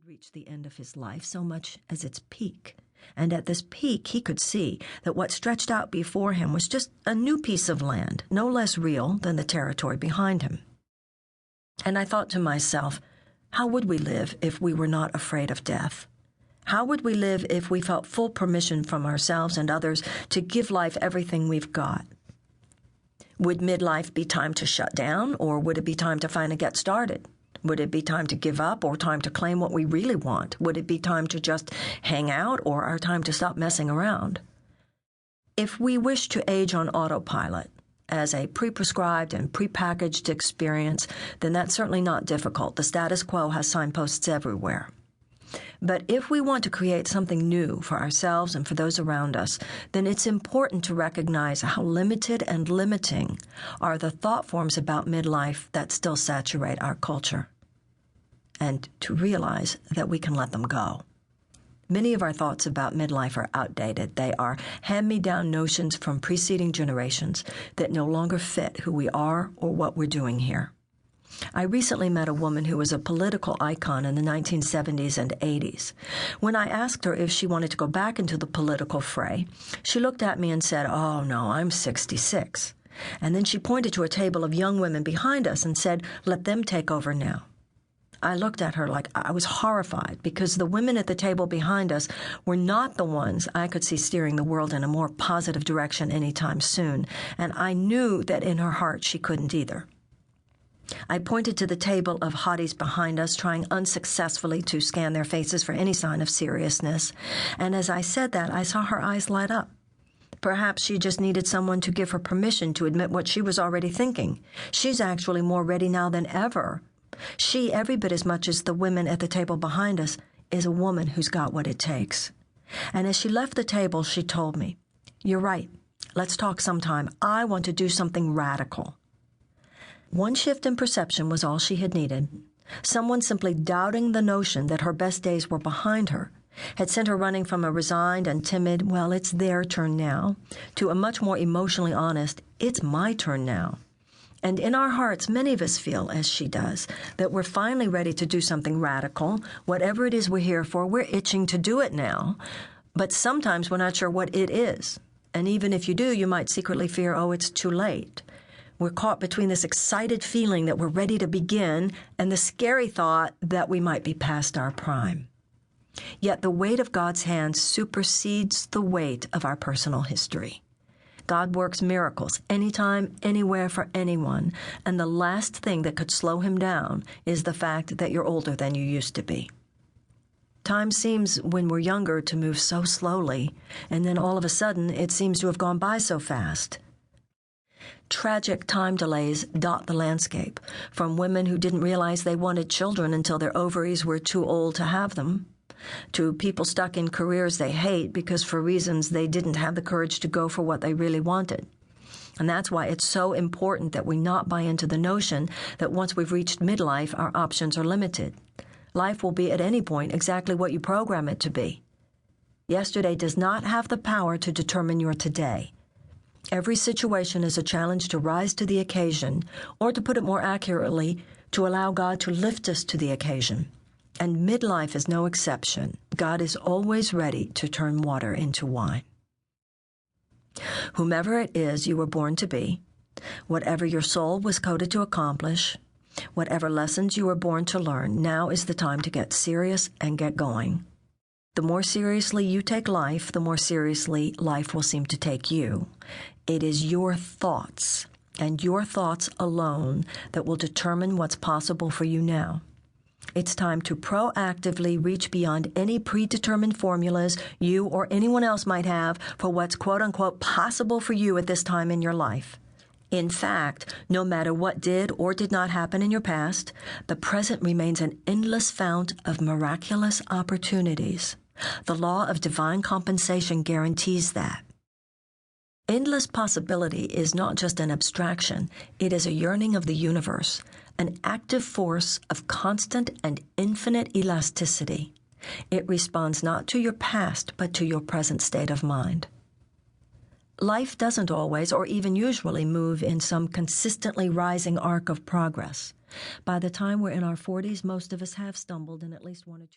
He'd reached the end of his life so much as its peak. And at this peak, he could see that what stretched out before him was just a new piece of land, no less real than the territory behind him. And I thought to myself, how would we live if we were not afraid of death? How would we live if we felt full permission from ourselves and others to give life everything we've got? Would midlife be time to shut down, or would it be time to finally get started? Would it be time to give up, or time to claim what we really want? Would it be time to just hang out, or our time to stop messing around? If we wish to age on autopilot, as a pre-prescribed and pre-packaged experience, then that's certainly not difficult. The status quo has signposts everywhere. But if we want to create something new for ourselves and for those around us, then it's important to recognize how limited and limiting are the thought forms about midlife that still saturate our culture, and to realize that we can let them go. Many of our thoughts about midlife are outdated. They are hand-me-down notions from preceding generations that no longer fit who we are or what we're doing here. I recently met a woman who was a political icon in the 1970s and 80s. When I asked her if she wanted to go back into the political fray, she looked at me and said, "Oh, no, I'm 66. And then she pointed to a table of young women behind us and said, "Let them take over now." I looked at her like I was horrified, because the women at the table behind us were not the ones I could see steering the world in a more positive direction anytime soon, and I knew that in her heart she couldn't either. I pointed to the table of hotties behind us, trying unsuccessfully to scan their faces for any sign of seriousness, and as I said that, I saw her eyes light up. Perhaps she just needed someone to give her permission to admit what she was already thinking. She's actually more ready now than ever. She, every bit as much as the women at the table behind us, is a woman who's got what it takes. And as she left the table, she told me, "You're right. Let's talk sometime. I want to do something radical." One shift in perception was all she had needed. Someone simply doubting the notion that her best days were behind her had sent her running from a resigned and timid, "Well, it's their turn now," to a much more emotionally honest, "It's my turn now." And in our hearts, many of us feel, as she does, that we're finally ready to do something radical. Whatever it is we're here for, we're itching to do it now. But sometimes we're not sure what it is. And even if you do, you might secretly fear, oh, it's too late. We're caught between this excited feeling that we're ready to begin and the scary thought that we might be past our prime. Yet the weight of God's hand supersedes the weight of our personal history. God works miracles anytime, anywhere, for anyone, and the last thing that could slow him down is the fact that you're older than you used to be. Time seems, when we're younger, to move so slowly, and then all of a sudden it seems to have gone by so fast. Tragic time delays dot the landscape, from women who didn't realize they wanted children until their ovaries were too old to have them, to people stuck in careers they hate because for reasons they didn't have the courage to go for what they really wanted. And that's why it's so important that we not buy into the notion that once we've reached midlife, our options are limited. Life will be at any point exactly what you program it to be. Yesterday does not have the power to determine your today. Every situation is a challenge to rise to the occasion, or to put it more accurately, to allow God to lift us to the occasion. And midlife is no exception. God is always ready to turn water into wine. Whomever it is you were born to be, whatever your soul was coded to accomplish, whatever lessons you were born to learn, now is the time to get serious and get going. The more seriously you take life, the more seriously life will seem to take you. It is your thoughts, and your thoughts alone, that will determine what's possible for you now. It's time to proactively reach beyond any predetermined formulas you or anyone else might have for what's quote-unquote possible for you at this time in your life. In fact, no matter what did or did not happen in your past, the present remains an endless fount of miraculous opportunities. The law of divine compensation guarantees that. Endless possibility is not just an abstraction, it is a yearning of the universe, an active force of constant and infinite elasticity. It responds not to your past, but to your present state of mind. Life doesn't always, or even usually, move in some consistently rising arc of progress. By the time we're in our 40s, most of us have stumbled in at least one or two